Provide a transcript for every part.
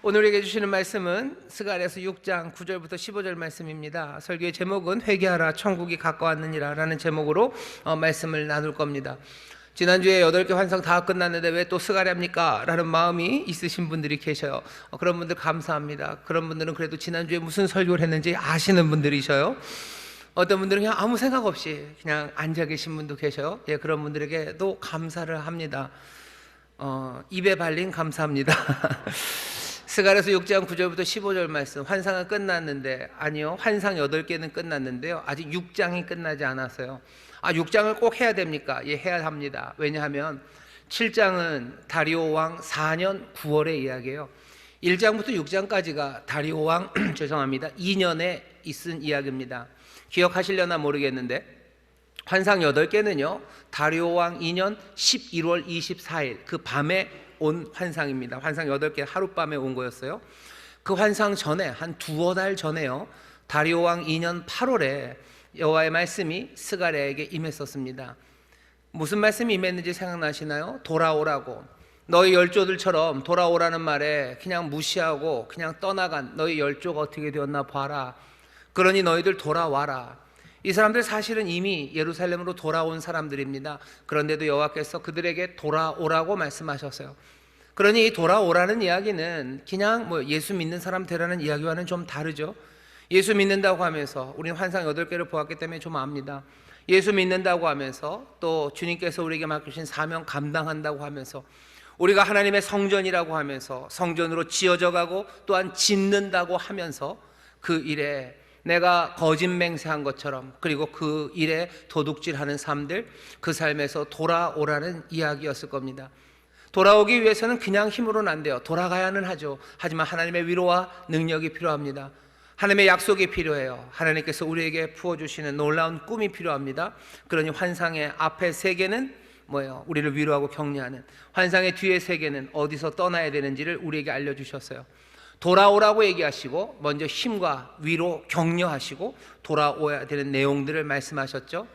오늘 우리에게 주시는 말씀은 스가랴서 6장 9절부터 15절 말씀입니다. 설교의 제목은 회개하라 천국이 가까웠느니라 라는 제목으로 말씀을 나눌 겁니다. 지난주에 8개 환상 다 끝났는데 왜 또 스가랴입니까? 라는 마음이 있으신 분들이 계셔요. 그런 분들 감사합니다. 그런 분들은 그래도 지난주에 무슨 설교를 했는지 아시는 분들이셔요. 어떤 분들은 그냥 아무 생각 없이 그냥 앉아 계신 분도 계셔요. 그런 분들에게도 감사를 합니다. 입에 발린 감사합니다. 스가랴서 6장 9절부터 15절 말씀, 환상은 끝났는데, 아니요, 환상 8개는 끝났는데요, 아직 6장이 끝나지 않았어요. 6장을 꼭 해야 됩니까? 해야 합니다. 왜냐하면 7장은 다리오 왕 4년 9월의 이야기예요. 1장부터 6장까지가 다리오 왕 죄송합니다, 2년에 있은 이야기입니다. 기억하시려나 모르겠는데 환상 8개는요 다리오 왕 2년 11월 24일 그 밤에 온 환상입니다. 환상 8개 하룻밤에 온 거였어요. 그 환상 전에 한 두어 달 전에요 다리오 왕 2년 8월에 여호와의 말씀이 스가랴에게 임했었습니다. 무슨 말씀이 임했는지 생각나시나요? 돌아오라고. 너희 열조들처럼 돌아오라는 말에 그냥 무시하고 그냥 떠나간 너희 열조가 어떻게 되었나 봐라. 그러니 너희들 돌아와라. 이 사람들 사실은 이미 예루살렘으로 돌아온 사람들입니다. 그런데도 여호와께서 그들에게 돌아오라고 말씀하셨어요. 그러니 이 돌아오라는 이야기는 그냥 예수 믿는 사람 되라는 이야기와는 좀 다르죠. 예수 믿는다고 하면서 우리는 환상 8개를 보았기 때문에 좀 압니다. 예수 믿는다고 하면서 또 주님께서 우리에게 맡기신 사명 감당한다고 하면서 우리가 하나님의 성전이라고 하면서 성전으로 지어져 가고 또한 짓는다고 하면서 그 일에 내가 거짓 맹세한 것처럼 그리고 그 일에 도둑질하는 삶들, 그 삶에서 돌아오라는 이야기였을 겁니다. 돌아오기 위해서는 그냥 힘으로는 안 돼요. 돌아가야는 하죠. 하지만 하나님의 위로와 능력이 필요합니다. 하나님의 약속이 필요해요. 하나님께서 우리에게 부어주시는 놀라운 꿈이 필요합니다. 그러니 환상의 앞에 3개는 뭐예요? 우리를 위로하고 격려하는, 환상의 뒤에 3개는 어디서 떠나야 되는지를 우리에게 알려주셨어요. 돌아오라고 얘기하시고 먼저 힘과 위로 격려하시고 돌아오야 되는 내용들을 말씀하셨죠.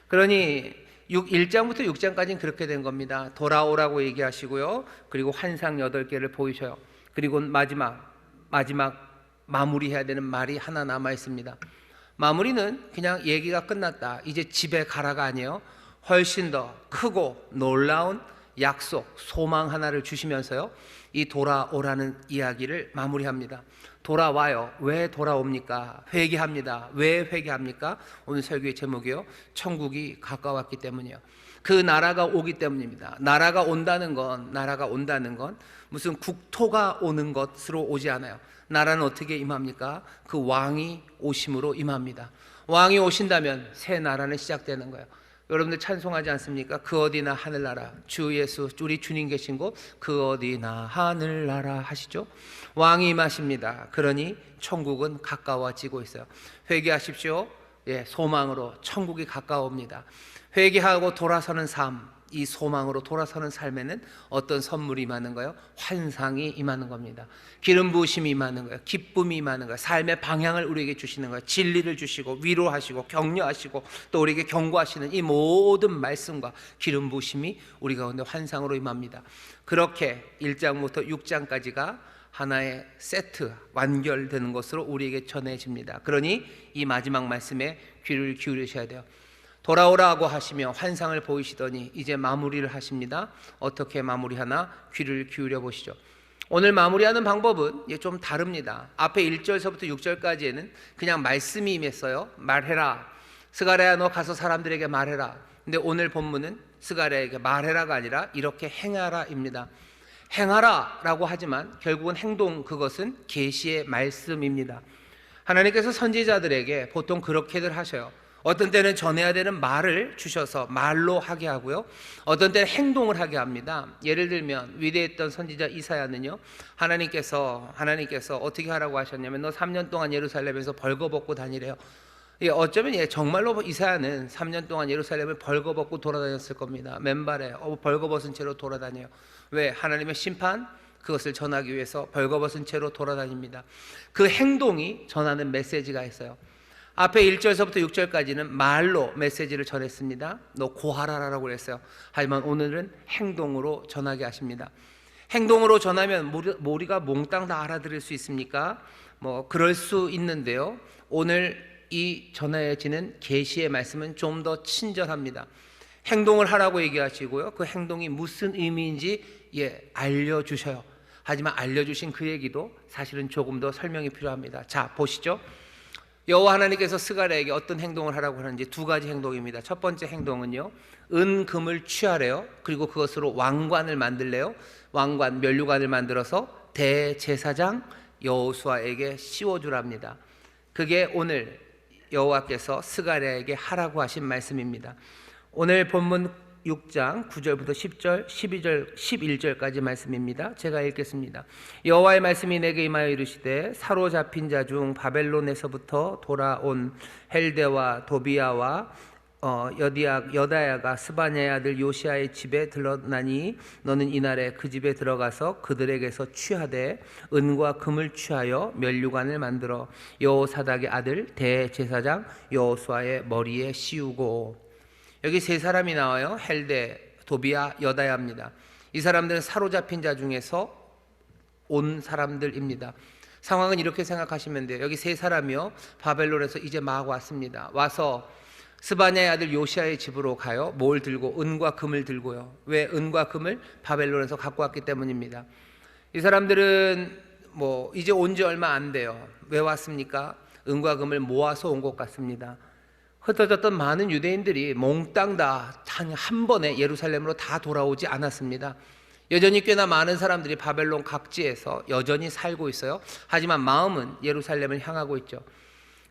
그러니 1장부터 6장까지는 그렇게 된 겁니다. 돌아오라고 얘기하시고요, 그리고 환상 8개를 보이셔요. 그리고 마지막 마무리해야 되는 말이 하나 남아 있습니다. 마무리는 그냥 얘기가 끝났다, 이제 집에 가라가 아니에요. 훨씬 더 크고 놀라운 약속, 소망 하나를 주시면서요 이 돌아오라는 이야기를 마무리합니다. 돌아와요. 왜 돌아옵니까? 회개합니다. 왜 회개합니까? 오늘 설교의 제목이요, 천국이 가까웠기 때문이요. 그 나라가 오기 때문입니다. 나라가 온다는 건 무슨 국토가 오는 것으로 오지 않아요. 나라는 어떻게 임합니까? 그 왕이 오심으로 임합니다. 왕이 오신다면 새 나라는 시작되는 거예요. 여러분들 찬송하지 않습니까? 그 어디나 하늘나라, 주 예수 우리 주님 계신 곳 그 어디나 하늘나라 하시죠. 왕이 임하십니다. 그러니 천국은 가까워지고 있어요. 회개하십시오. 소망으로 천국이 가까워옵니다. 회개하고 돌아서는 삶, 이 소망으로 돌아서는 삶에는 어떤 선물이 임하는 거예요? 환상이 임하는 겁니다. 기름 부으심이 임하는 거예요. 기쁨이 임하는 거예요. 삶의 방향을 우리에게 주시는 거예요. 진리를 주시고 위로하시고 격려하시고 또 우리에게 경고하시는 이 모든 말씀과 기름 부으심이 우리 가운데 환상으로 임합니다. 그렇게 1장부터 6장까지가 하나의 세트, 완결되는 것으로 우리에게 전해집니다. 그러니 이 마지막 말씀에 귀를 기울이셔야 돼요. 돌아오라고 하시며 환상을 보이시더니 이제 마무리를 하십니다. 어떻게 마무리하나 귀를 기울여 보시죠. 오늘 마무리하는 방법은 좀 다릅니다. 앞에 1절서부터 6절까지에는 그냥 말씀이 임했어요. 말해라, 스가랴야 너 가서 사람들에게 말해라. 근데 오늘 본문은 스가랴에게 말해라가 아니라 이렇게 행하라입니다. 행하라 라고 하지만 결국은 행동, 그것은 계시의 말씀입니다. 하나님께서 선지자들에게 보통 그렇게들 하셔요. 어떤 때는 전해야 되는 말을 주셔서 말로 하게 하고요, 어떤 때는 행동을 하게 합니다. 예를 들면 위대했던 선지자 이사야는요, 하나님께서 어떻게 하라고 하셨냐면 너 3년 동안 예루살렘에서 벌거벗고 다니래요. 어쩌면 정말로 이사야는 3년 동안 예루살렘을 벌거벗고 돌아다녔을 겁니다. 맨발에 벌거벗은 채로 돌아다녀요. 왜? 하나님의 심판, 그것을 전하기 위해서 벌거벗은 채로 돌아다닙니다. 그 행동이 전하는 메시지가 있어요. 앞에 1절서부터 6절까지는 말로 메시지를 전했습니다. 너 고하라라고 그랬어요. 하지만 오늘은 행동으로 전하게 하십니다. 행동으로 전하면 우리가 몽땅 다 알아들을 수 있습니까? 뭐 그럴 수 있는데요. 오늘 이 전해지는 계시의 말씀은 좀 더 친절합니다. 행동을 하라고 얘기하시고요. 그 행동이 무슨 의미인지 알려주셔요. 하지만 알려주신 그 얘기도 사실은 조금 더 설명이 필요합니다. 자, 보시죠. 여호와 하나님께서 스가랴에게 어떤 행동을 하라고 하는지 두 가지 행동입니다. 첫 번째 행동은요, 은금을 취하래요. 그리고 그것으로 왕관을 만들래요. 왕관, 면류관을 만들어서 대제사장 여호수아에게 씌워주랍니다. 그게 오늘 여호와께서 스가랴에게 하라고 하신 말씀입니다. 오늘 본문 6장 9절부터 10절, 12절, 11절까지 말씀입니다. 제가 읽겠습니다. 여호와의 말씀이 내게 임하여 이르시되 사로잡힌 자 중 바벨론에서부터 돌아온 헬데와 도비아와 여다야가 스바냐의 아들 요시아의 집에 들렀나니 너는 이날에 그 집에 들어가서 그들에게서 취하되 은과 금을 취하여 면류관을 만들어 여호사닥의 아들 대제사장 여호수아의 머리에 씌우고. 여기 세 사람이 나와요. 헬데, 도비아, 여다야입니다. 이 사람들은 사로잡힌 자 중에서 온 사람들입니다. 상황은 이렇게 생각하시면 돼요. 여기 세 사람이요, 바벨론에서 이제 막 왔습니다. 와서 스바냐의 아들 요시아의 집으로 가요. 뭘 들고? 은과 금을 들고요. 왜 은과 금을? 바벨론에서 갖고 왔기 때문입니다. 이 사람들은 이제 온 지 얼마 안 돼요. 왜 왔습니까? 은과 금을 모아서 온 것 같습니다. 흩어졌던 많은 유대인들이 몽땅 다 한 번에 예루살렘으로 다 돌아오지 않았습니다. 여전히 꽤나 많은 사람들이 바벨론 각지에서 여전히 살고 있어요. 하지만 마음은 예루살렘을 향하고 있죠.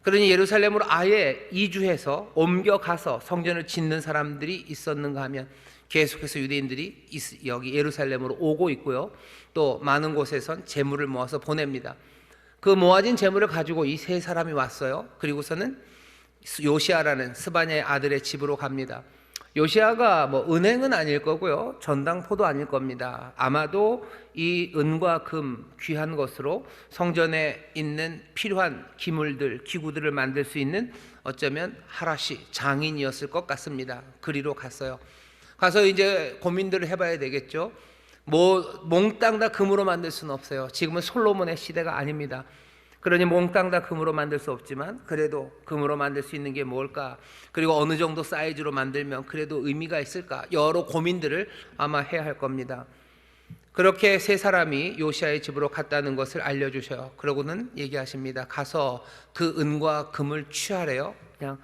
그러니 예루살렘으로 아예 이주해서 옮겨가서 성전을 짓는 사람들이 있었는가 하면 계속해서 유대인들이 여기 예루살렘으로 오고 있고요. 또 많은 곳에선 재물을 모아서 보냅니다. 그 모아진 재물을 가지고 이 세 사람이 왔어요. 그리고서는 요시아라는 스바냐의 아들의 집으로 갑니다. 요시아가 은행은 아닐 거고요, 전당포도 아닐 겁니다. 아마도 이 은과 금, 귀한 것으로 성전에 있는 필요한 기물들, 기구들을 만들 수 있는 어쩌면 하라시, 장인이었을 것 같습니다. 그리로 갔어요. 가서 이제 고민들을 해봐야 되겠죠. 몽땅 다 금으로 만들 수는 없어요. 지금은 솔로몬의 시대가 아닙니다. 그러니 몽땅 다 금으로 만들 수 없지만 그래도 금으로 만들 수 있는 게 뭘까? 그리고 어느 정도 사이즈로 만들면 그래도 의미가 있을까? 여러 고민들을 아마 해야 할 겁니다. 그렇게 세 사람이 요시아의 집으로 갔다는 것을 알려주셔요. 그러고는 얘기하십니다. 가서 그 은과 금을 취하래요. 그냥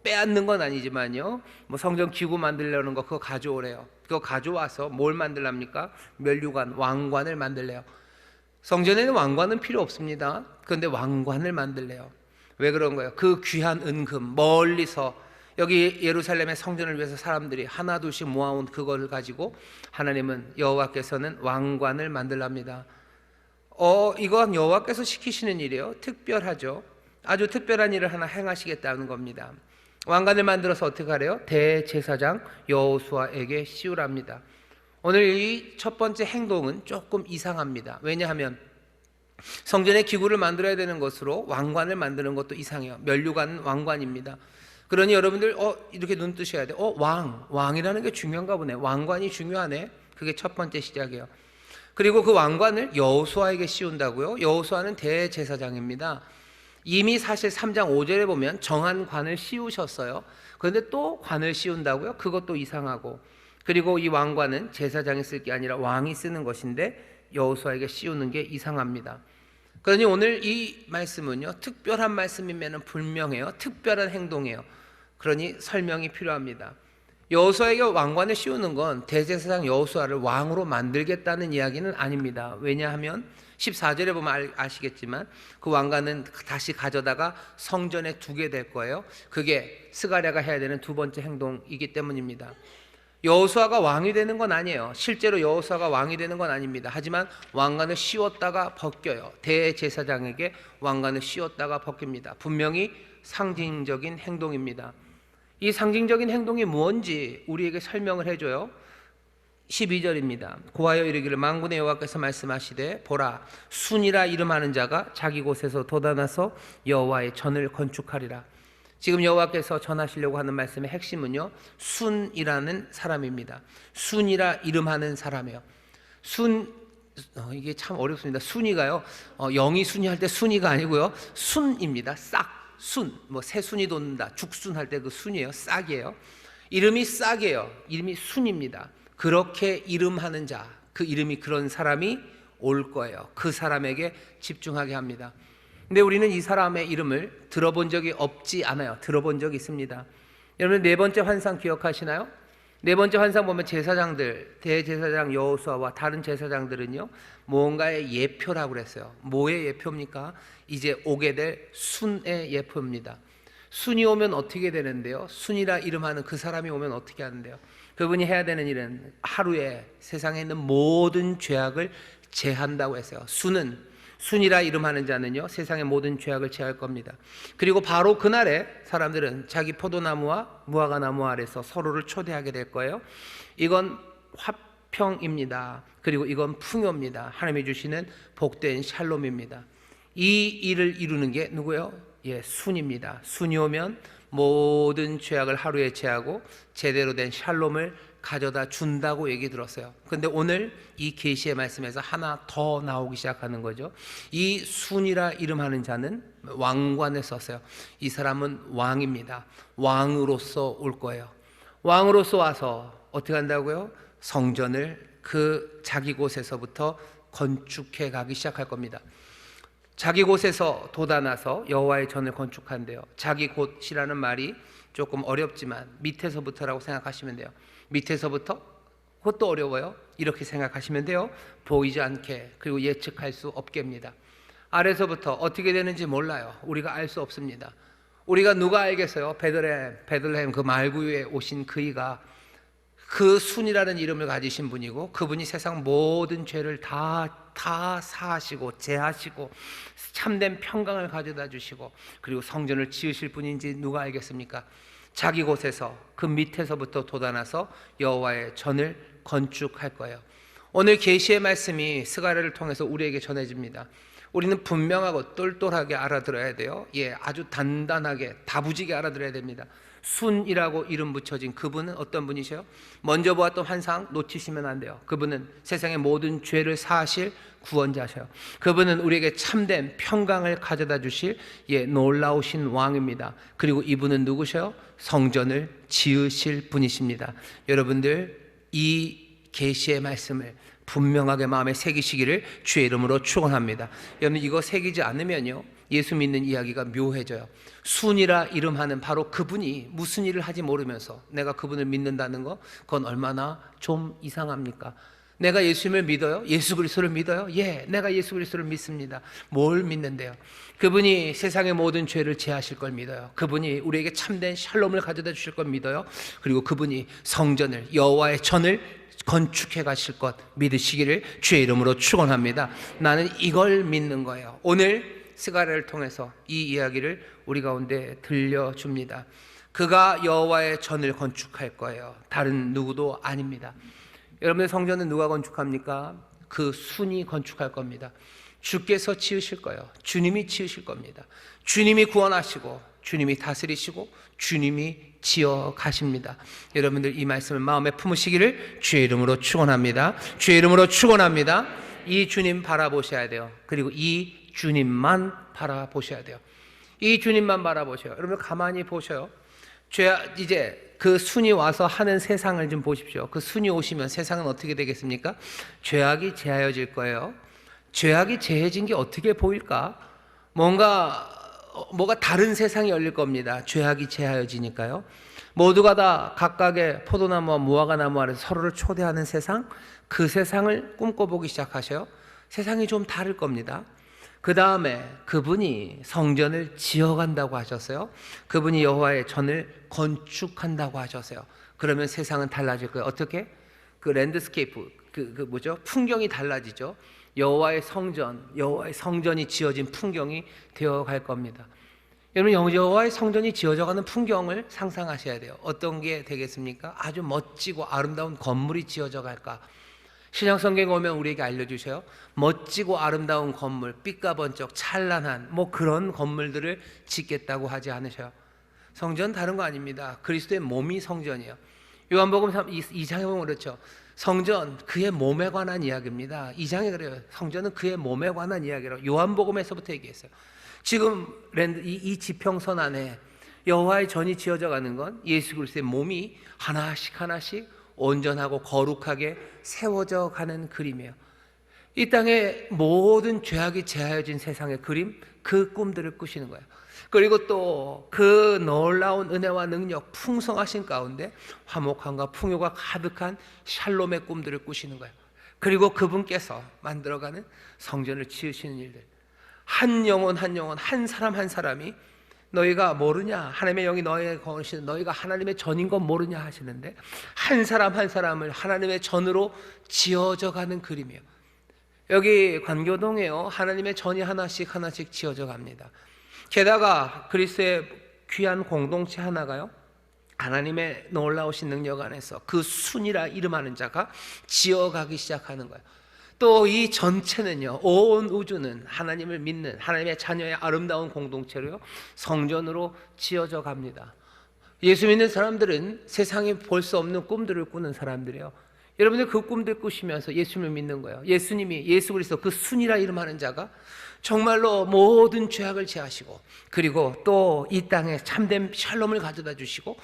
빼앗는 건 아니지만요, 성전 기구 만들려는 거 그거 가져오래요. 그거 가져와서 뭘 만들랍니까? 면류관, 왕관을 만들래요. 성전에는 왕관은 필요 없습니다. 그런데 왕관을 만들래요. 왜 그런 거예요? 그 귀한 은금, 멀리서 여기 예루살렘의 성전을 위해서 사람들이 하나 둘씩 모아온 그걸 가지고 하나님은, 여호와께서는 왕관을 만들랍니다. 이건 여호와께서 시키시는 일이에요. 특별하죠. 아주 특별한 일을 하나 행하시겠다는 겁니다. 왕관을 만들어서 어떻게 하래요? 대제사장 여호수아에게 씌우랍니다. 오늘 이 첫 번째 행동은 조금 이상합니다. 왜냐하면 성전의 기구를 만들어야 되는 것으로 왕관을 만드는 것도 이상해요. 면류관은 왕관입니다. 그러니 여러분들 이렇게 눈 뜨셔야 돼요. 왕이라는 게 중요한가 보네. 왕관이 중요하네. 그게 첫 번째 시작이에요. 그리고 그 왕관을 여호수아에게 씌운다고요? 여호수아는 대제사장입니다. 이미 사실 3장 5절에 보면 정한 관을 씌우셨어요. 그런데 또 관을 씌운다고요? 그것도 이상하고. 그리고 이 왕관은 제사장이 쓸 게 아니라 왕이 쓰는 것인데 여호수아에게 씌우는 게 이상합니다. 그러니 오늘 이 말씀은요, 특별한 말씀이면 분명해요. 특별한 행동이에요. 그러니 설명이 필요합니다. 여호수아에게 왕관을 씌우는 건 대제사장 여호수아를 왕으로 만들겠다는 이야기는 아닙니다. 왜냐하면 14절에 보면 아시겠지만 그 왕관은 다시 가져다가 성전에 두게 될 거예요. 그게 스가랴가 해야 되는 두 번째 행동이기 때문입니다. 여호수아가 왕이 되는 건 아니에요. 실제로 여호수아가 왕이 되는 건 아닙니다. 하지만 왕관을 씌웠다가 벗겨요. 대제사장에게 왕관을 씌웠다가 벗깁니다. 분명히 상징적인 행동입니다. 이 상징적인 행동이 무엇인지 우리에게 설명을 해줘요. 12절입니다. 고하여 이르기를 만군의 여호와께서 말씀하시되 보라, 순이라 이름하는 자가 자기 곳에서 돋아나서 여호와의 전을 건축하리라. 지금 여호와께서 전하시려고 하는 말씀의 핵심은요, 순이라는 사람입니다. 순이라 이름하는 사람이에요. 이게 참 어렵습니다. 순이가요. 영이 순이 할 때 순이가 아니고요. 순입니다. 싹, 순. 뭐 새순이 돋는다. 죽순 할 때 그 순이에요. 싹이에요. 이름이 싹이에요. 이름이 순입니다. 그렇게 이름하는 자, 그 이름이 그런 사람이 올 거예요. 그 사람에게 집중하게 합니다. 근데 우리는 이 사람의 이름을 들어본 적이 없지 않아요. 들어본 적이 있습니다. 여러분 네 번째 환상 기억하시나요? 네 번째 환상 보면 제사장들, 대제사장 여호수아와 다른 제사장들은요, 뭔가의 예표라고 그랬어요. 뭐의 예표입니까? 이제 오게 될 순의 예표입니다. 순이 오면 어떻게 되는데요? 순이라 이름하는 그 사람이 오면 어떻게 하는데요? 그분이 해야 되는 일은 하루에 세상에 있는 모든 죄악을 제한다고 했어요. 순이라 이름하는 자는요, 세상의 모든 죄악을 제할 겁니다. 그리고 바로 그날에 사람들은 자기 포도나무와 무화과나무 아래서 서로를 초대하게 될 거예요. 이건 화평입니다. 그리고 이건 풍요입니다. 하나님이 주시는 복된 샬롬입니다. 이 일을 이루는 게 누구예요? 순입니다. 순이 오면 모든 죄악을 하루에 제하고 제대로 된 샬롬을 가져다 준다고 얘기 들었어요. 근데 오늘 이 계시의 말씀에서 하나 더 나오기 시작하는 거죠. 이 순이라 이름하는 자는 왕관을 썼어요. 이 사람은 왕입니다. 왕으로서 올 거예요. 왕으로서 와서 어떻게 한다고요? 성전을 그 자기 곳에서부터 건축해 가기 시작할 겁니다. 자기 곳에서 돋아나서 여호와의 전을 건축한대요. 자기 곳이라는 말이 조금 어렵지만 밑에서부터라고 생각하시면 돼요. 밑에서부터? 그것도 어려워요. 이렇게 생각하시면 돼요. 보이지 않게, 그리고 예측할 수 없게입니다. 아래서부터 어떻게 되는지 몰라요. 우리가 알 수 없습니다. 우리가 누가 알겠어요? 베들레헴 그 말구유에 오신 그이가 그 순이라는 이름을 가지신 분이고, 그분이 세상 모든 죄를 다 사하시고 제하시고 참된 평강을 가져다 주시고 그리고 성전을 지으실 분인지 누가 알겠습니까? 자기 곳에서 그 밑에서부터 돋아나서 여호와의 전을 건축할 거예요. 오늘 계시의 말씀이 스가랴를 통해서 우리에게 전해집니다. 우리는 분명하고 똘똘하게 알아들어야 돼요. 아주 단단하게 다부지게 알아들어야 됩니다. 순이라고 이름 붙여진 그분은 어떤 분이셔요? 먼저 보았던 환상 놓치시면 안 돼요. 그분은 세상의 모든 죄를 사하실 구원자셔요. 그분은 우리에게 참된 평강을 가져다 주실 놀라우신 왕입니다. 그리고 이분은 누구셔요? 성전을 지으실 분이십니다. 여러분들 이 계시의 말씀을 분명하게 마음에 새기시기를 주의 이름으로 축원합니다. 여러분 이거 새기지 않으면요, 예수 믿는 이야기가 묘해져요. 순이라 이름하는 바로 그분이 무슨 일을 하지 모르면서 내가 그분을 믿는다는 거, 그건 얼마나 좀 이상합니까? 내가 예수님을 믿어요? 예수 그리스도를 믿어요? 내가 예수 그리스도를 믿습니다. 뭘 믿는데요? 그분이 세상의 모든 죄를 제하실 걸 믿어요. 그분이 우리에게 참된 샬롬을 가져다 주실 걸 믿어요. 그리고 그분이 성전을, 여호와의 전을 건축해 가실 것 믿으시기를 주의 이름으로 축원합니다. 나는 이걸 믿는 거예요. 오늘 스가랴를 통해서 이 이야기를 우리 가운데 들려줍니다. 그가 여호와의 전을 건축할 거예요. 다른 누구도 아닙니다. 여러분의 성전은 누가 건축합니까? 그 순이 건축할 겁니다. 주께서 지으실 거예요. 주님이 지으실 겁니다. 주님이 구원하시고 주님이 다스리시고 주님이 지어 가십니다. 여러분들 이 말씀을 마음에 품으시기를 주의 이름으로 축원합니다. 주의 이름으로 축원합니다. 이 주님 바라보셔야 돼요. 그리고 이 주님만 바라보셔야 돼요. 이 주님만 바라보셔요. 여러분 가만히 보셔요. 이제 그 순이 와서 하는 세상을 좀 보십시오. 그 순이 오시면 세상은 어떻게 되겠습니까? 죄악이 제하여질 거예요. 죄악이 제해진 게 어떻게 보일까? 뭐가 다른 세상이 열릴 겁니다. 죄악이 제하여지니까요. 모두가 다 각각의 포도나무와 무화과나무 아래서 서로를 초대하는 세상, 그 세상을 꿈꿔보기 시작하셔요. 세상이 좀 다를 겁니다. 그 다음에 그분이 성전을 지어간다고 하셨어요. 그분이 여호와의 전을 건축한다고 하셨어요. 그러면 세상은 달라질 거예요. 어떻게? 그 랜드스케이프, 풍경이 달라지죠. 여호와의 성전이 지어진 풍경이 되어갈 겁니다. 여러분 여호와의 성전이 지어져가는 풍경을 상상하셔야 돼요. 어떤 게 되겠습니까? 아주 멋지고 아름다운 건물이 지어져 갈까? 신약 성경에 오면 우리에게 알려주셔요. 멋지고 아름다운 건물, 삐까번쩍 찬란한 그런 건물들을 짓겠다고 하지 않으셔요. 성전 다른 거 아닙니다. 그리스도의 몸이 성전이에요. 요한복음 2장에 보면 그렇죠. 성전, 그의 몸에 관한 이야기입니다. 2장에 그래요. 성전은 그의 몸에 관한 이야기라고 요한복음에서부터 얘기했어요. 지금 이 지평선 안에 여호와의 전이 지어져 가는 건 예수 그리스도의 몸이 하나씩 하나씩 온전하고 거룩하게 세워져 가는 그림이에요. 이 땅에 모든 죄악이 제하여진 세상의 그림, 그 꿈들을 꾸시는 거예요. 그리고 또 그 놀라운 은혜와 능력, 풍성하신 가운데 화목함과 풍요가 가득한 샬롬의 꿈들을 꾸시는 거예요. 그리고 그분께서 만들어가는 성전을 지으시는 일들, 한 영혼 한 영혼, 한 사람 한 사람이 너희가 모르냐, 하나님의 영이 너희에게 거하시는 너희가 하나님의 전인 건 모르냐 하시는데, 한 사람 한 사람을 하나님의 전으로 지어져 가는 그림이에요. 여기 관교동에요, 하나님의 전이 하나씩 하나씩 지어져 갑니다. 게다가 그리스도의 귀한 공동체 하나가요, 하나님의 놀라우신 능력 안에서 그 순이라 이름하는 자가 지어가기 시작하는 거예요. 또 이 전체는요, 온 우주는 하나님을 믿는 하나님의 자녀의 아름다운 공동체로요, 성전으로 지어져 갑니다. 예수 믿는 사람들은 세상에 볼 수 없는 꿈들을 꾸는 사람들이에요. 여러분들 그 꿈들 꾸시면서 예수님을 믿는 거예요. 예수님이, 예수 그리스도 그 순이라 이름하는 자가 정말로 모든 죄악을 제하시고, 그리고 또 이 땅에 참된 샬롬을 가져다 주시고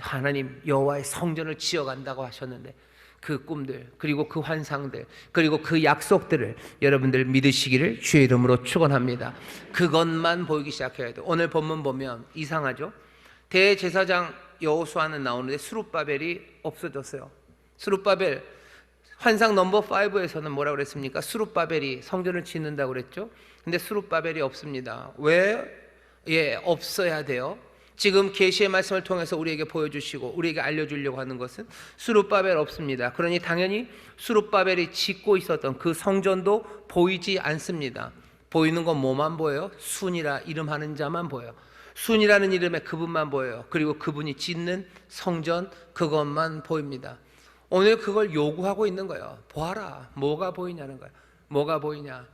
하나님 여호와의 성전을 지어간다고 하셨는데, 그 꿈들, 그리고 그 환상들, 그리고 그 약속들을 여러분들 믿으시기를 주의 이름으로 축원합니다. 그것만 보이기 시작해야 돼요. 오늘 본문 보면 이상하죠? 대제사장 여호수아는 나오는데 스룹바벨이 없어졌어요. 스룹바벨, 환상 넘버 5에서는 뭐라고 그랬습니까? 스룹바벨이 성전을 짓는다고 그랬죠. 근데 스룹바벨이 없습니다. 왜? 없어야 돼요. 지금 계시의 말씀을 통해서 우리에게 보여주시고 우리에게 알려주려고 하는 것은 스룹바벨 없습니다. 그러니 당연히 스룹바벨이 짓고 있었던 그 성전도 보이지 않습니다. 보이는 건 뭐만 보여요? 순이라 이름하는 자만 보여요. 순이라는 이름의 그분만 보여요. 그리고 그분이 짓는 성전, 그것만 보입니다. 오늘 그걸 요구하고 있는 거예요. 보아라, 뭐가 보이냐는 거예요. 뭐가 보이냐?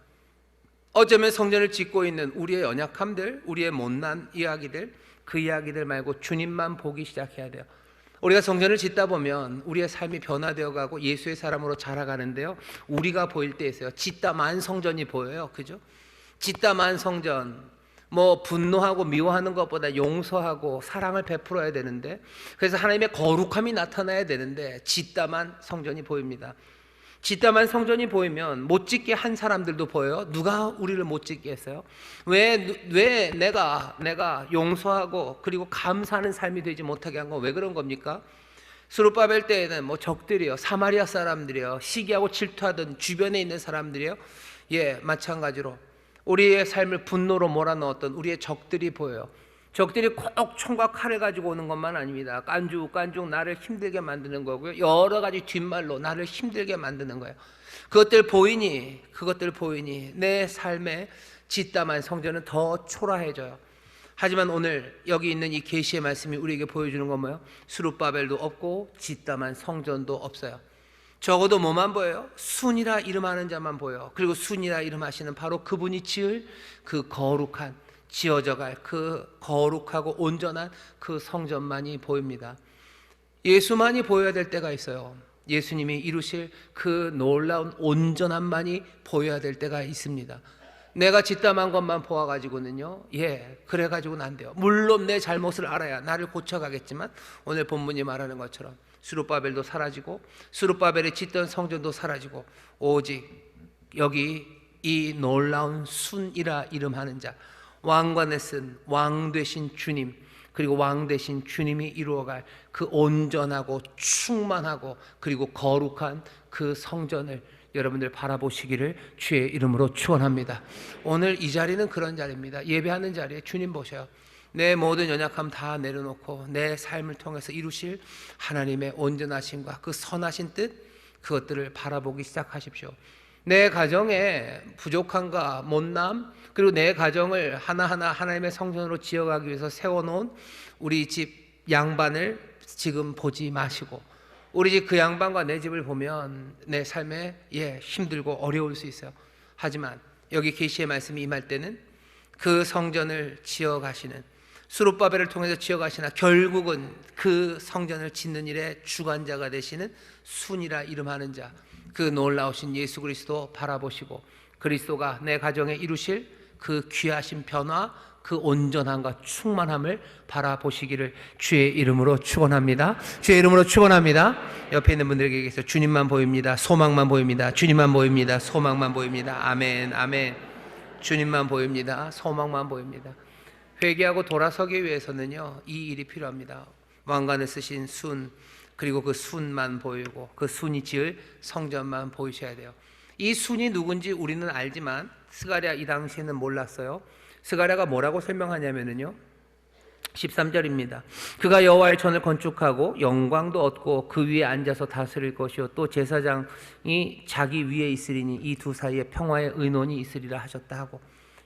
어쩌면 성전을 짓고 있는 우리의 연약함들, 우리의 못난 이야기들, 그 이야기들 말고 주님만 보기 시작해야 돼요. 우리가 성전을 짓다 보면 우리의 삶이 변화되어 가고 예수의 사람으로 자라가는데요, 우리가 보일 때 있어요. 짓다만 성전이 보여요. 그죠? 짓다만 성전, 분노하고 미워하는 것보다 용서하고 사랑을 베풀어야 되는데, 그래서 하나님의 거룩함이 나타나야 되는데 짓다만 성전이 보입니다. 짓다만 성전이 보이면 못 짓게 한 사람들도 보여요. 누가 우리를 못 짓게 했어요? 왜 내가 용서하고 그리고 감사하는 삶이 되지 못하게 한 건 왜 그런 겁니까? 스룹바벨 때에는 적들이요, 사마리아 사람들이요, 시기하고 질투하던 주변에 있는 사람들이요, 마찬가지로 우리의 삶을 분노로 몰아넣었던 우리의 적들이 보여요. 적들이 꼭 총과 칼을 가지고 오는 것만 아닙니다. 깐죽 나를 힘들게 만드는 거고요, 여러 가지 뒷말로 나를 힘들게 만드는 거예요. 그것들 보이니 내 삶에 짓다만 성전은 더 초라해져요. 하지만 오늘 여기 있는 이 계시의 말씀이 우리에게 보여주는 건 뭐예요? 스룹바벨도 없고 짓다만 성전도 없어요. 적어도 뭐만 보여요? 순이라 이름하는 자만 보여요. 그리고 순이라 이름하시는 바로 그분이 지을 그 거룩한, 지어져갈 그 거룩하고 온전한 그 성전만이 보입니다. 예수만이 보여야 될 때가 있어요. 예수님이 이루실 그 놀라운 온전함만이 보여야 될 때가 있습니다. 내가 짓담한 것만 보아가지고는요, 그래가지고는 안 돼요. 물론 내 잘못을 알아야 나를 고쳐가겠지만, 오늘 본문이 말하는 것처럼 스룹바벨도 사라지고 스룹바벨이 짓던 성전도 사라지고, 오직 여기 이 놀라운 순이라 이름하는 자, 왕관에 쓴 왕 되신 주님, 그리고 왕 되신 주님이 이루어갈 그 온전하고 충만하고 그리고 거룩한 그 성전을 여러분들 바라보시기를 주의 이름으로 축원합니다. 오늘 이 자리는 그런 자리입니다. 예배하는 자리에 주님 보셔요. 내 모든 연약함 다 내려놓고 내 삶을 통해서 이루실 하나님의 온전하심과 그 선하신 뜻, 그것들을 바라보기 시작하십시오. 내 가정의 부족함과 못남, 그리고 내 가정을 하나하나 하나님의 성전으로 지어가기 위해서 세워놓은 우리 집 양반을 지금 보지 마시고, 우리 집 그 양반과 내 집을 보면 내 삶에 힘들고 어려울 수 있어요. 하지만 여기 계시의 말씀이 임할 때는 그 성전을 지어가시는, 수룹바벨을 통해서 지어가시나 결국은 그 성전을 짓는 일에 주관자가 되시는 순이라 이름하는 자, 그 놀라우신 예수 그리스도 바라보시고 그리스도가 내 가정에 이루실 그 귀하신 변화, 그 온전함과 충만함을 바라보시기를 주의 이름으로 축원합니다. 주의 이름으로 축원합니다. 옆에 있는 분들에게 얘기해서 주님만 보입니다. 소망만 보입니다. 주님만 보입니다. 소망만 보입니다. 아멘, 아멘. 주님만 보입니다. 소망만 보입니다. 회개하고 돌아서기 위해서는요, 이 일이 필요합니다. 왕관을 쓰신 순, 그리고 그 순만 보이고 그 순이 지을 성전만 보이셔야 돼요. 이 순이 누군지 우리는 알지만 스가랴 이 당시에는 몰랐어요. 스가랴가 뭐라고 설명하냐면요, 13절입니다. 그가 여호와의 전을 건축하고 영광도 얻고 그 위에 앉아서 다스릴 것이요 또 제사장이 자기 위에 있으리니 이 두 사이에 평화의 의논이 있으리라 하셨다 하고,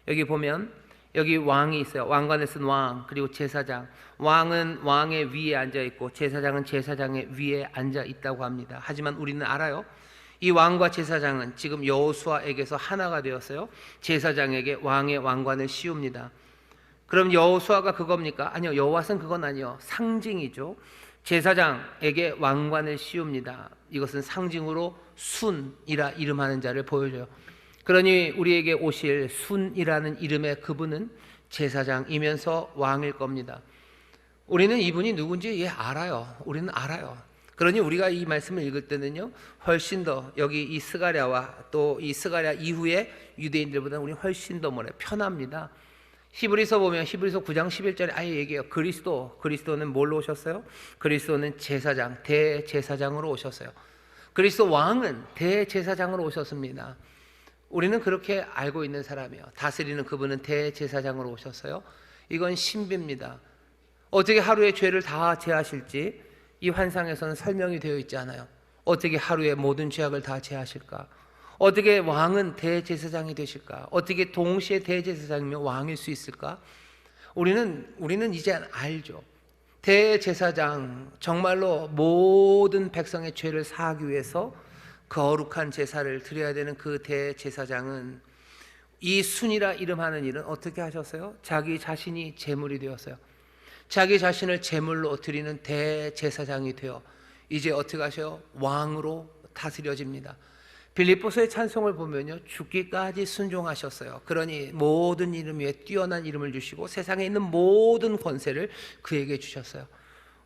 여기 보면 여기 왕이 있어요. 왕관을 쓴 왕, 그리고 제사장. 왕은 왕의 위에 앉아 있고 제사장은 제사장의 위에 앉아 있다고 합니다. 하지만 우리는 알아요. 이 왕과 제사장은 지금 여호수아에게서 하나가 되었어요. 제사장에게 왕의 왕관을 씌웁니다. 그럼 여호수아가 그겁니까? 아니요, 여호와는 그건 아니요, 상징이죠. 제사장에게 왕관을 씌웁니다. 이것은 상징으로 순이라 이름하는 자를 보여줘요. 그러니 우리에게 오실 순이라는 이름의 그분은 제사장이면서 왕일 겁니다. 우리는 이분이 누군지 알아요. 우리는 알아요. 그러니 우리가 이 말씀을 읽을 때는요, 훨씬 더 여기 이 스가랴와 또 이 스가랴 이후에 유대인들보다 우리 훨씬 더 편합니다. 히브리서 보면 히브리서 9장 11절에 아예 얘기해요. 그리스도는 뭘로 오셨어요? 그리스도는 제사장, 대제사장으로 오셨어요. 그리스도 왕은 대제사장으로 오셨습니다. 우리는 그렇게 알고 있는 사람이에요. 다스리는 그분은 대제사장으로 오셨어요. 이건 신비입니다. 어떻게 하루에 죄를 다 제하실지 이 환상에서는 설명이 되어 있지 않아요. 어떻게 하루에 모든 죄악을 다 제하실까? 어떻게 왕은 대제사장이 되실까? 어떻게 동시에 대제사장이며 왕일 수 있을까? 우리는 이제 알죠. 대제사장, 정말로 모든 백성의 죄를 사하기 위해서 거룩한 제사를 드려야 되는 그 대제사장은 이 순이라 이름하는 일은 어떻게 하셨어요? 자기 자신이 제물이 되었어요. 자기 자신을 제물로 드리는 대제사장이 되어 이제 어떻게 하셔요? 왕으로 다스려집니다. 빌립보서의 찬송을 보면요, 죽기까지 순종하셨어요. 그러니 모든 이름 위에 뛰어난 이름을 주시고 세상에 있는 모든 권세를 그에게 주셨어요.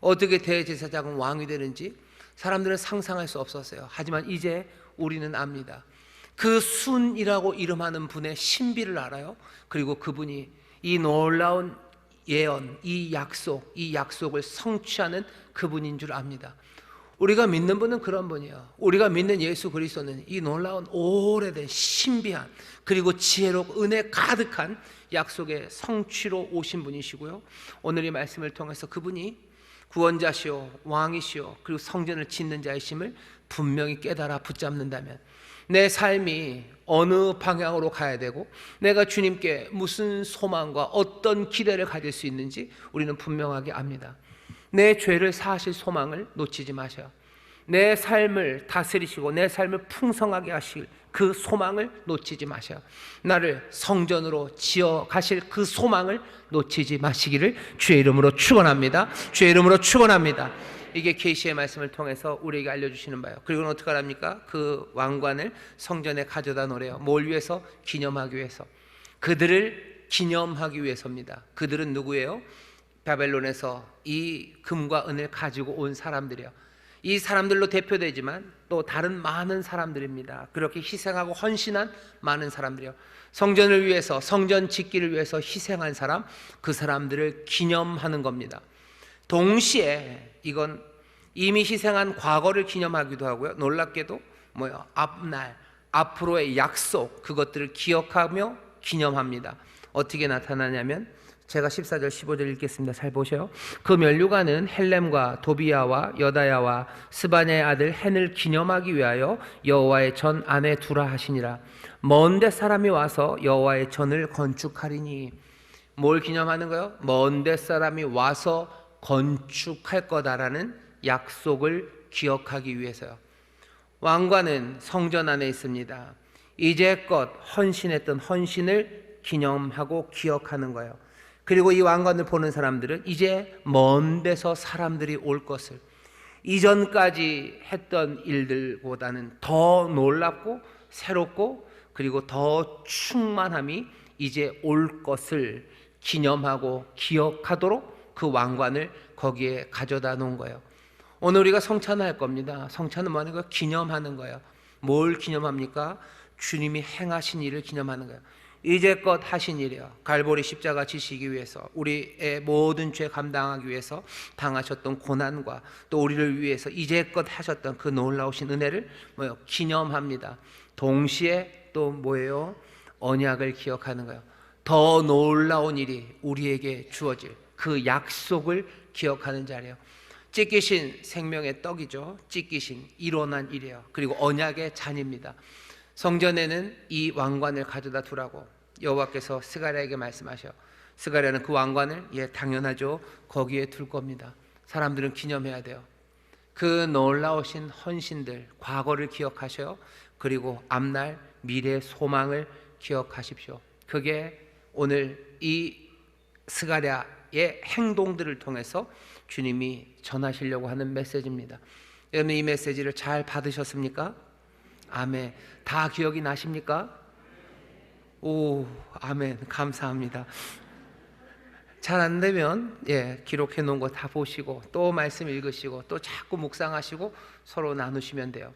어떻게 대제사장은 왕이 되는지 사람들은 상상할 수 없었어요. 하지만 이제 우리는 압니다. 그 순이라고 이름하는 분의 신비를 알아요. 그리고 그분이 이 놀라운 예언, 이 약속을 성취하는 그분인 줄 압니다. 우리가 믿는 분은 그런 분이에요. 우리가 믿는 예수 그리스도는 이 놀라운 오래된 신비한 그리고 지혜롭고 은혜 가득한 약속의 성취로 오신 분이시고요, 오늘 이 말씀을 통해서 그분이 구원자시오 왕이시오 그리고 성전을 짓는 자이심을 분명히 깨달아 붙잡는다면 내 삶이 어느 방향으로 가야 되고 내가 주님께 무슨 소망과 어떤 기대를 가질 수 있는지 우리는 분명하게 압니다. 내 죄를 사하실 소망을 놓치지 마셔요. 내 삶을 다스리시고 내 삶을 풍성하게 하실 그 소망을 놓치지 마셔요. 나를 성전으로 지어 가실 그 소망을 놓치지 마시기를 주의 이름으로 축원합니다. 주의 이름으로 축원합니다. 이게 계시의 말씀을 통해서 우리에게 알려주시는 바예요. 그리고는 어떻게 합니까? 그 왕관을 성전에 가져다 놓으래요. 뭘 위해서? 기념하기 위해서. 그들을 기념하기 위해서입니다. 그들은 누구예요? 바벨론에서 이 금과 은을 가지고 온 사람들이에요. 이 사람들로 대표되지만 또 다른 많은 사람들입니다. 그렇게 희생하고 헌신한 많은 사람들이에요. 성전을 위해서, 성전 짓기를 위해서 희생한 사람, 그 사람들을 기념하는 겁니다. 동시에 이건 이미 희생한 과거를 기념하기도 하고요, 놀랍게도 앞날, 앞으로의 약속, 그것들을 기억하며 기념합니다. 어떻게 나타나냐면 제가 14절 15절 읽겠습니다. 잘 보세요. 그 면류관은 헬렘과 도비야와 여다야와 스바냐의 아들 헨을 기념하기 위하여 여호와의 전 안에 두라 하시니라. 먼데 사람이 와서 여호와의 전을 건축하리니. 뭘 기념하는 거예요? 먼데 사람이 와서 건축할 거다라는 약속을 기억하기 위해서요. 왕관은 성전 안에 있습니다. 이제껏 헌신했던 헌신을 기념하고 기억하는 거예요. 그리고 이 왕관을 보는 사람들은 이제 먼 데서 사람들이 올 것을, 이전까지 했던 일들보다는 더 놀랍고 새롭고 그리고 더 충만함이 이제 올 것을 기념하고 기억하도록 그 왕관을 거기에 가져다 놓은 거예요. 오늘 우리가 성찬을 할 겁니다. 성찬은 뭐 하는 거예요? 기념하는 거예요. 뭘 기념합니까? 주님이 행하신 일을 기념하는 거예요. 이제껏 하신 일이요, 갈보리 십자가 지시기 위해서, 우리의 모든 죄 감당하기 위해서 당하셨던 고난과 또 우리를 위해서 이제껏 하셨던 그 놀라우신 은혜를 뭐요? 기념합니다. 동시에 또 뭐예요? 언약을 기억하는 거예요. 더 놀라운 일이 우리에게 주어질 그 약속을 기억하는 자리예요. 찢기신 생명의 떡이죠. 찢기신 일어난 일이에요. 그리고 언약의 잔입니다. 성전에는 이 왕관을 가져다 두라고 여호와께서 스가랴에게 말씀하셔. 스가랴는 그 왕관을 당연하죠, 거기에 둘 겁니다. 사람들은 기념해야 돼요. 그 놀라우신 헌신들, 과거를 기억하셔요. 그리고 앞날 미래의 소망을 기억하십시오. 그게 오늘 이 스가랴의 행동들을 통해서 주님이 전하시려고 하는 메시지입니다. 여러분, 이 메시지를 잘 받으셨습니까? 아멘. 다 기억이 나십니까? 오, 아멘. 감사합니다. 잘 안 되면 기록해 놓은 거 다 보시고 또 말씀 읽으시고 또 자꾸 묵상하시고 서로 나누시면 돼요.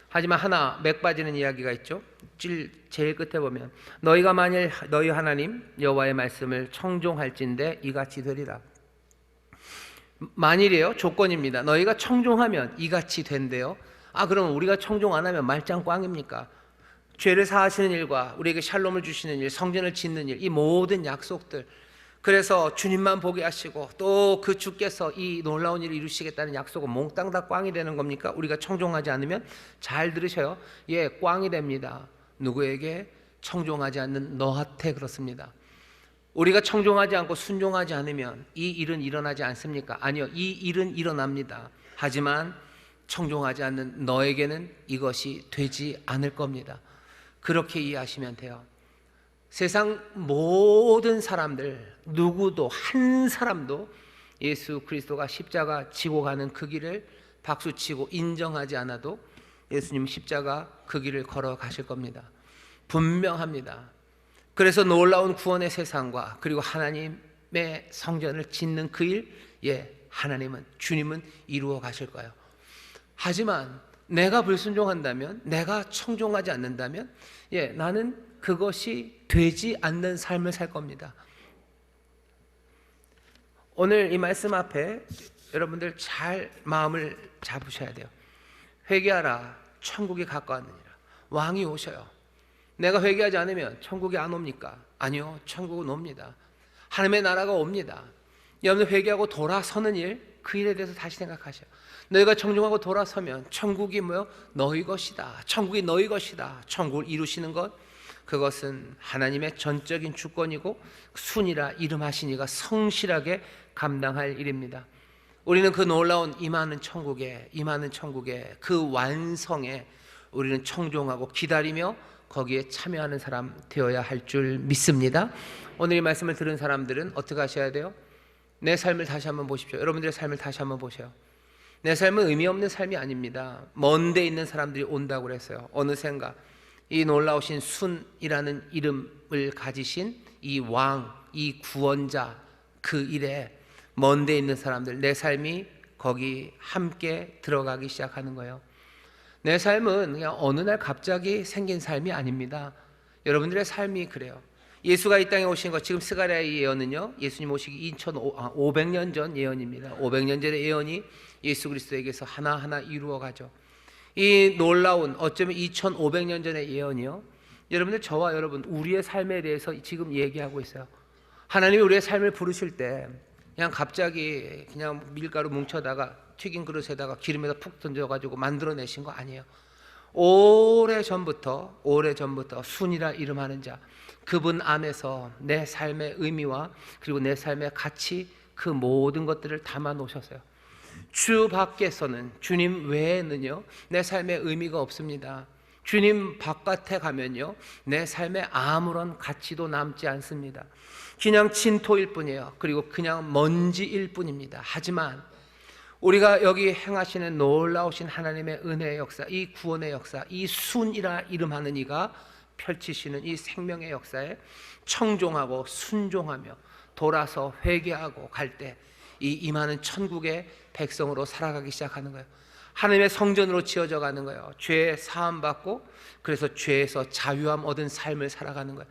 하지만 하나 맥 빠지는 이야기가 있죠. 제일 끝에 보면 너희가 만일 너희 하나님 여호와의 말씀을 청종할진대 이같이 되리라. 만일이에요. 조건입니다. 너희가 청종하면 이같이 된대요. 그럼 우리가 청종 안 하면 말짱 꽝입니까? 죄를 사하시는 일과 우리에게 샬롬을 주시는 일, 성전을 짓는 일, 이 모든 약속들, 그래서 주님만 보게 하시고 또 그 주께서 이 놀라운 일을 이루시겠다는 약속은 몽땅 다 꽝이 되는 겁니까? 우리가 청종하지 않으면? 잘 들으셔요. 꽝이 됩니다. 누구에게? 청종하지 않는 너한테 그렇습니다. 우리가 청종하지 않고 순종하지 않으면 이 일은 일어나지 않습니까? 아니요, 이 일은 일어납니다. 하지만 청종하지 않는 너에게는 이것이 되지 않을 겁니다. 그렇게 이해하시면 돼요. 세상 모든 사람들, 누구도 한 사람도 예수 그리스도가 십자가 지고 가는 그 길을 박수치고 인정하지 않아도 예수님 십자가 그 길을 걸어 가실 겁니다. 분명합니다. 그래서 놀라운 구원의 세상과 그리고 하나님의 성전을 짓는 그 일, 하나님은, 주님은 이루어 가실 거예요. 하지만 내가 불순종한다면, 내가 청종하지 않는다면 나는 그것이 되지 않는 삶을 살 겁니다. 오늘 이 말씀 앞에 여러분들 잘 마음을 잡으셔야 돼요. 회개하라, 천국이 가까웠느니라. 왕이 오셔요. 내가 회개하지 않으면 천국이 안 옵니까? 아니요, 천국은 옵니다. 하나님의 나라가 옵니다. 여러분, 회개하고 돌아서는 일, 그 일에 대해서 다시 생각하셔요. 너희가 청종하고 돌아서면 천국이 뭐요? 너희 것이다. 천국이 너희 것이다. 천국을 이루시는 것, 그것은 하나님의 전적인 주권이고 순이라 이름하신 이가 성실하게 감당할 일입니다. 우리는 그 놀라운 임하는 천국에 그 완성에 우리는 청종하고 기다리며 거기에 참여하는 사람 되어야 할 줄 믿습니다. 오늘 이 말씀을 들은 사람들은 어떻게 하셔야 돼요? 내 삶을 다시 한번 보십시오. 여러분들의 삶을 다시 한번 보세요. 내 삶은 의미 없는 삶이 아닙니다. 먼 데 있는 사람들이 온다고 그랬어요. 어느샌가 이 놀라우신 순이라는 이름을 가지신 이 왕, 이 구원자, 그 일에 먼 데 있는 사람들, 내 삶이 거기 함께 들어가기 시작하는 거예요. 내 삶은 그냥 어느 날 갑자기 생긴 삶이 아닙니다. 여러분들의 삶이 그래요. 예수가 이 땅에 오신 것, 지금 스가랴의 예언은요, 예수님 오시기 2500년 전 예언입니다. 500년 전의 예언이 예수 그리스도에게서 하나하나 이루어가죠. 이 놀라운, 어쩌면 2500년 전의 예언이요, 여러분들, 저와 여러분, 우리의 삶에 대해서 지금 얘기하고 있어요. 하나님이 우리의 삶을 부르실 때 그냥 갑자기 그냥 밀가루 뭉쳐다가 튀긴 그릇에다가 기름에다 푹 던져가지고 만들어내신 거 아니에요. 오래전부터 순이라 이름하는 자, 그분 안에서 내 삶의 의미와 그리고 내 삶의 가치, 그 모든 것들을 담아 놓으셨어요. 주 밖에서는, 주님 외에는요, 내 삶의 의미가 없습니다. 주님 바깥에 가면요, 내 삶에 아무런 가치도 남지 않습니다. 그냥 진토일 뿐이에요. 그리고 그냥 먼지일 뿐입니다. 하지만 우리가 여기 행하시는 놀라우신 하나님의 은혜의 역사, 이 구원의 역사, 이 순이라 이름하는 이가 펼치시는 이 생명의 역사에 청종하고 순종하며 돌아서 회개하고 갈 때 이 임하는 천국의 백성으로 살아가기 시작하는 거예요. 하나님의 성전으로 지어져 가는 거예요. 죄 사함 받고, 그래서 죄에서 자유함 얻은 삶을 살아가는 거예요.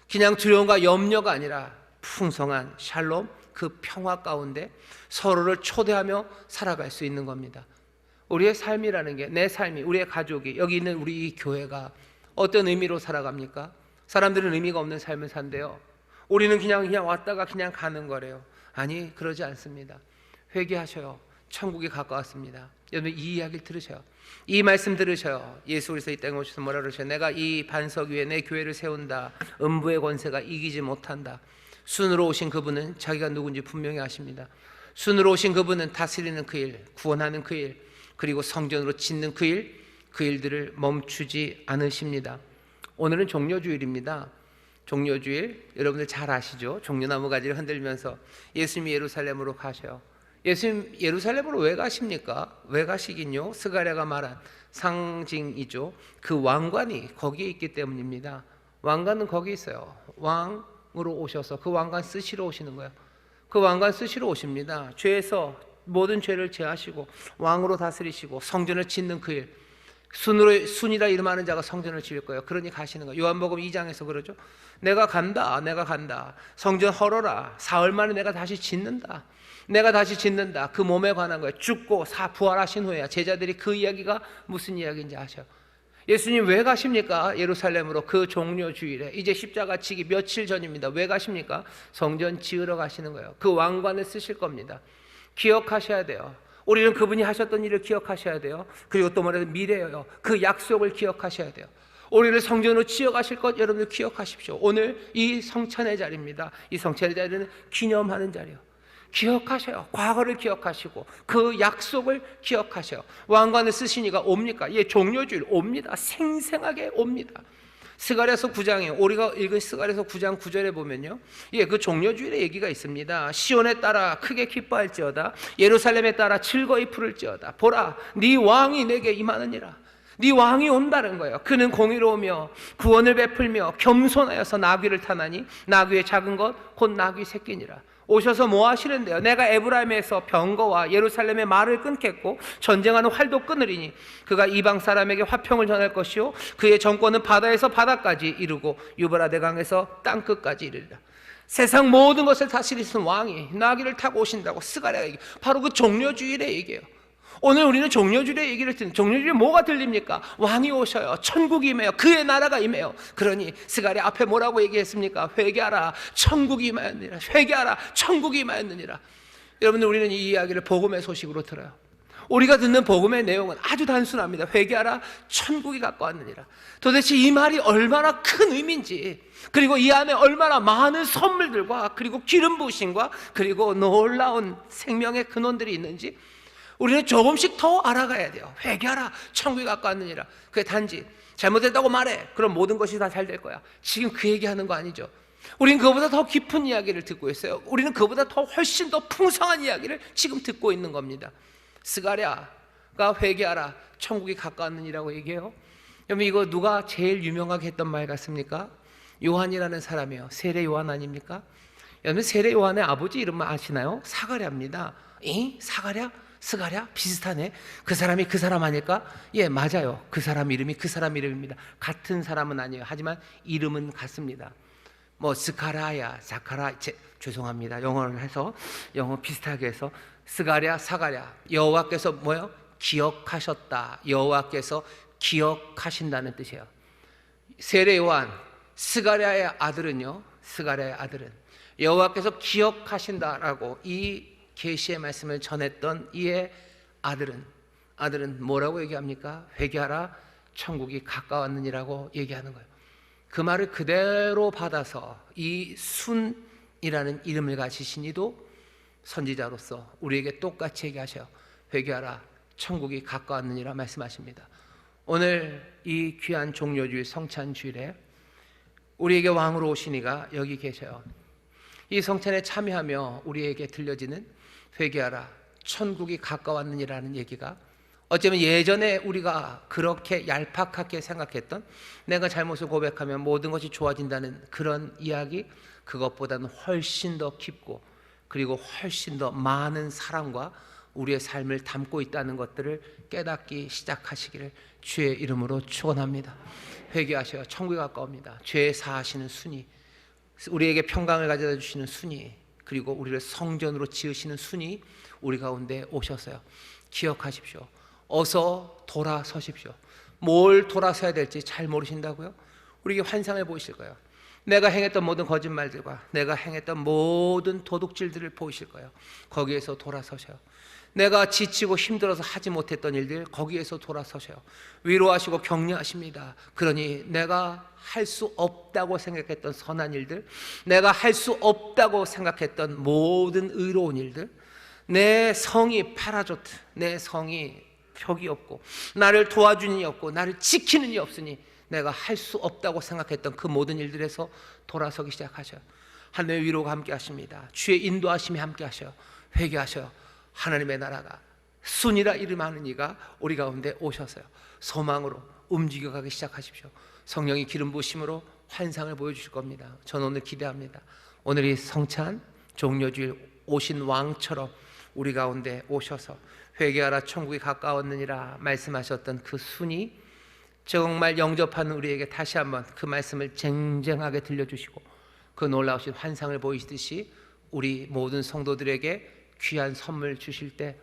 그냥 두려움과 염려가 아니라 풍성한 샬롬, 그 평화 가운데 서로를 초대하며 살아갈 수 있는 겁니다. 우리의 삶이라는 게, 내 삶이, 우리의 가족이, 여기 있는 우리 이 교회가 어떤 의미로 살아갑니까? 사람들은 의미가 없는 삶을 산대요. 우리는 그냥 왔다가 그냥 가는 거래요. 아니, 그러지 않습니다. 회개하셔요. 천국이 가까웠습니다. 여러분, 이 이야기를 들으셔요. 이 말씀 들으셔요. 예수 그리스도 이 땅에 오셔서 뭐라 그러셔요? 내가 이 반석 위에 내 교회를 세운다. 음부의 권세가 이기지 못한다. 순으로 오신 그분은 자기가 누군지 분명히 아십니다. 순으로 오신 그분은 다스리는 그 일, 구원하는 그 일, 그리고 성전으로 짓는 그 일, 그 일들을 멈추지 않으십니다. 오늘은 종려주일입니다. 종려주일, 여러분들 잘 아시죠? 종려나무 가지를 흔들면서 예수님이 예루살렘으로 가셔요. 예수님 예루살렘으로 왜 가십니까? 왜 가시긴요? 스가랴가 말한 상징이죠. 그 왕관이 거기에 있기 때문입니다. 왕관은 거기 있어요. 왕으로 오셔서 그 왕관 쓰시러 오시는 거예요. 그 왕관 쓰시러 오십니다. 죄에서 모든 죄를 제하시고 왕으로 다스리시고 성전을 짓는 그 일, 순이라 이름하는 자가 성전을 지을 거예요. 그러니 가시는 거예요. 요한복음 2장에서 그러죠. 내가 간다. 성전 헐어라. 사흘 만에 내가 다시 짓는다. 그 몸에 관한 거예요. 죽고 부활하신 후에야 제자들이 그 이야기가 무슨 이야기인지 아셔요. 예수님 왜 가십니까? 예루살렘으로 그 종려주일에. 이제 십자가 치기 며칠 전입니다. 왜 가십니까? 성전 지으러 가시는 거예요. 그 왕관을 쓰실 겁니다. 기억하셔야 돼요. 우리는 그분이 하셨던 일을 기억하셔야 돼요. 그리고 또 뭐래도 미래예요. 그 약속을 기억하셔야 돼요. 우리를 성전으로 지어가실 것 여러분들 기억하십시오. 오늘 이 성찬의 자리입니다. 이 성찬의 자리는 기념하는 자리예요. 기억하셔요. 과거를 기억하시고 그 약속을 기억하셔요. 왕관을 쓰시니까 옵니까? 예, 종려주일 옵니다. 생생하게 옵니다. 스가랴서 9장에 우리가 읽은 스가랴서 9장 9절에 보면요, 예, 그 종려주일의 얘기가 있습니다. 시온에 따라 크게 기뻐할지어다. 예루살렘에 따라 즐거이 부를지어다. 보라, 네 왕이 내게 임하느니라. 네 왕이 온다는 거예요. 그는 공의로우며 구원을 베풀며 겸손하여서 나귀를 타나니 나귀의 작은 것 곧 나귀 새끼니라. 오셔서 뭐 하시는데요? 내가 에브라임에서 병거와 예루살렘의 말을 끊겠고 전쟁하는 활도 끊으리니 그가 이방 사람에게 화평을 전할 것이요 그의 정권은 바다에서 바다까지 이르고 유브라데 강에서 땅끝까지 이르리라. 세상 모든 것을 다스리시는 왕이 나귀를 타고 오신다고 스가랴가 얘기해요. 바로 그 종려주일의 얘기예요. 오늘 우리는 종려주일의 얘기를 듣는, 종려주일에 뭐가 들립니까? 왕이 오셔요. 천국이 임해요. 그의 나라가 임해요. 그러니 스가랴 앞에 뭐라고 얘기했습니까? 회개하라, 천국이 임하였느니라. 회개하라, 천국이 임하였느니라. 여러분들, 우리는 이 이야기를 복음의 소식으로 들어요. 우리가 듣는 복음의 내용은 아주 단순합니다. 회개하라, 천국이 가까웠느니라. 도대체 이 말이 얼마나 큰 의미인지, 그리고 이 안에 얼마나 많은 선물들과 그리고 기름 부으심과 그리고 놀라운 생명의 근원들이 있는지 우리는 조금씩 더 알아가야 돼요. 회개하라, 천국이 가까웠느니라. 그게 단지 잘못했다고 말해, 그럼 모든 것이 다 잘 될 거야. 지금 그 얘기하는 거 아니죠. 우리는 그보다 더 깊은 이야기를 듣고 있어요. 우리는 그보다 더 훨씬 더 풍성한 이야기를 지금 듣고 있는 겁니다. 스가랴가 회개하라, 천국이 가까웠느니라고 얘기해요. 여러분, 이거 누가 제일 유명하게 했던 말 같습니까? 요한이라는 사람이에요. 세례 요한 아닙니까? 여러분, 세례 요한의 아버지 이름만 아시나요? 사가랴입니다. 사가랴? 스가랴? 비슷하네. 그 사람이 그 사람 아닐까? 예, 맞아요. 그 사람 이름이 그 사람 이름입니다. 같은 사람은 아니에요. 하지만 이름은 같습니다. 뭐 스가랴야, 죄송합니다. 영어를 해서 영어 비슷하게 해서 스가랴, 사가랴. 여호와께서 뭐요? 기억하셨다. 여호와께서 기억하신다는 뜻이에요. 세례 요한, 스가랴의 아들은요, 스가랴의 아들은 여호와께서 기억하신다라고 이 계시의 말씀을 전했던 이의 아들은 뭐라고 얘기합니까? 회개하라, 천국이 가까웠느니라고 얘기하는 거예요. 그 말을 그대로 받아서 이 순이라는 이름을 가지신 이도 선지자로서 우리에게 똑같이 얘기하셔요. 회개하라, 천국이 가까웠느니라 말씀하십니다. 오늘 이 귀한 종료주일 성찬주일에 우리에게 왕으로 오신 이가 여기 계셔요. 이 성찬에 참여하며 우리에게 들려지는 회개하라 천국이 가까웠느니라는 얘기가 어쩌면 예전에 우리가 그렇게 얄팍하게 생각했던 내가 잘못을 고백하면 모든 것이 좋아진다는 그런 이야기, 그것보다는 훨씬 더 깊고 그리고 훨씬 더 많은 사랑과 우리의 삶을 담고 있다는 것들을 깨닫기 시작하시기를 주의 이름으로 축원합니다. 회개하셔. 천국에 가까웁니다. 죄 사하시는 순위, 우리에게 평강을 가져다 주시는 순위, 그리고 우리를 성전으로 지으시는 순위 우리 가운데 오셔서요. 기억하십시오. 어서 돌아서십시오. 뭘 돌아서야 될지 잘 모르신다고요? 우리에게 환상을 보이실 거예요. 내가 행했던 모든 거짓말들과 내가 행했던 모든 도둑질들을 보이실 거예요. 거기에서 돌아서셔요. 내가 지치고 힘들어서 하지 못했던 일들, 거기에서 돌아서셔요. 위로하시고 격려하십니다. 그러니 내가 할 수 없다고 생각했던 선한 일들, 내가 할 수 없다고 생각했던 모든 의로운 일들, 내 성이 파라조트, 내 성이 벽이 없고 나를 도와주는 이 없고 나를 지키는 이 없으니 내가 할 수 없다고 생각했던 그 모든 일들에서 돌아서기 시작하셔요. 하나님의 위로가 함께 하십니다. 주의 인도하심이 함께 하셔요. 회개하셔요. 하나님의 나라가 순이라 이름하는 이가 우리 가운데 오셔서요. 소망으로 움직여가기 시작하십시오. 성령이 기름 부으심으로 환상을 보여주실 겁니다. 저는 오늘 기대합니다. 오늘 이 성찬 종료주일 오신 왕처럼 우리 가운데 오셔서 회개하라 천국이 가까웠느니라 말씀하셨던 그 순이 정말 영접하는 우리에게 다시 한번 그 말씀을 쟁쟁하게 들려주시고 그 놀라우신 환상을 보이시듯이 우리 모든 성도들에게 귀한 선물 주실 때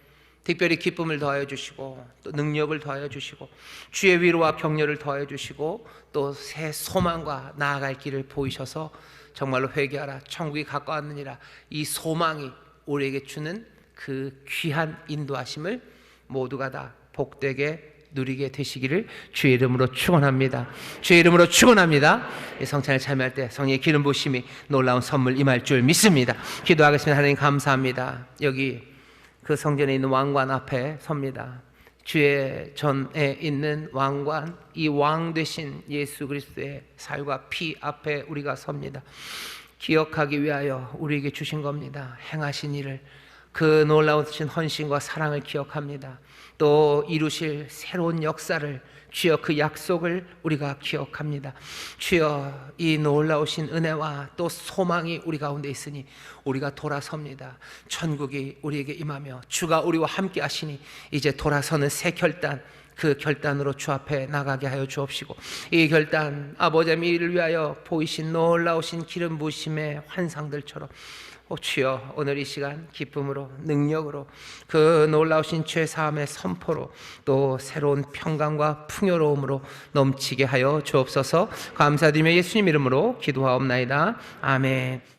특별히 기쁨을 더하여 주시고 또 능력을 더하여 주시고 주의 위로와 격려를 더하여 주시고 또 새 소망과 나아갈 길을 보이셔서 정말로 회개하라 천국이 가까웠느니라 이 소망이 우리에게 주는 그 귀한 인도하심을 모두가 다 복되게 누리게 되시기를 주의 이름으로 축원합니다. 주의 이름으로 축원합니다. 이 성찬에 참여할 때 성령의 기름 부으심이 놀라운 선물 임할 줄 믿습니다. 기도하겠습니다. 하나님 감사합니다. 여기 그 성전에 있는 왕관 앞에 섭니다. 주의 전에 있는 왕관, 이 왕 되신 예수 그리스도의 살과 피 앞에 우리가 섭니다. 기억하기 위하여 우리에게 주신 겁니다. 행하신 일을, 그 놀라우신 헌신과 사랑을 기억합니다. 또 이루실 새로운 역사를, 주여 그 약속을 우리가 기억합니다. 주여 이 놀라우신 은혜와 또 소망이 우리 가운데 있으니 우리가 돌아섭니다. 천국이 우리에게 임하며 주가 우리와 함께 하시니 이제 돌아서는 새 결단, 그 결단으로 주 앞에 나가게 하여 주옵시고 이 결단 아버지 이를 위하여 보이신 놀라우신 기름 부으심의 환상들처럼 주여 오늘 이 시간 기쁨으로 능력으로 그 놀라우신 죄 사함의 선포로 또 새로운 평강과 풍요로움으로 넘치게 하여 주옵소서. 감사드리며 예수님 이름으로 기도하옵나이다. 아멘.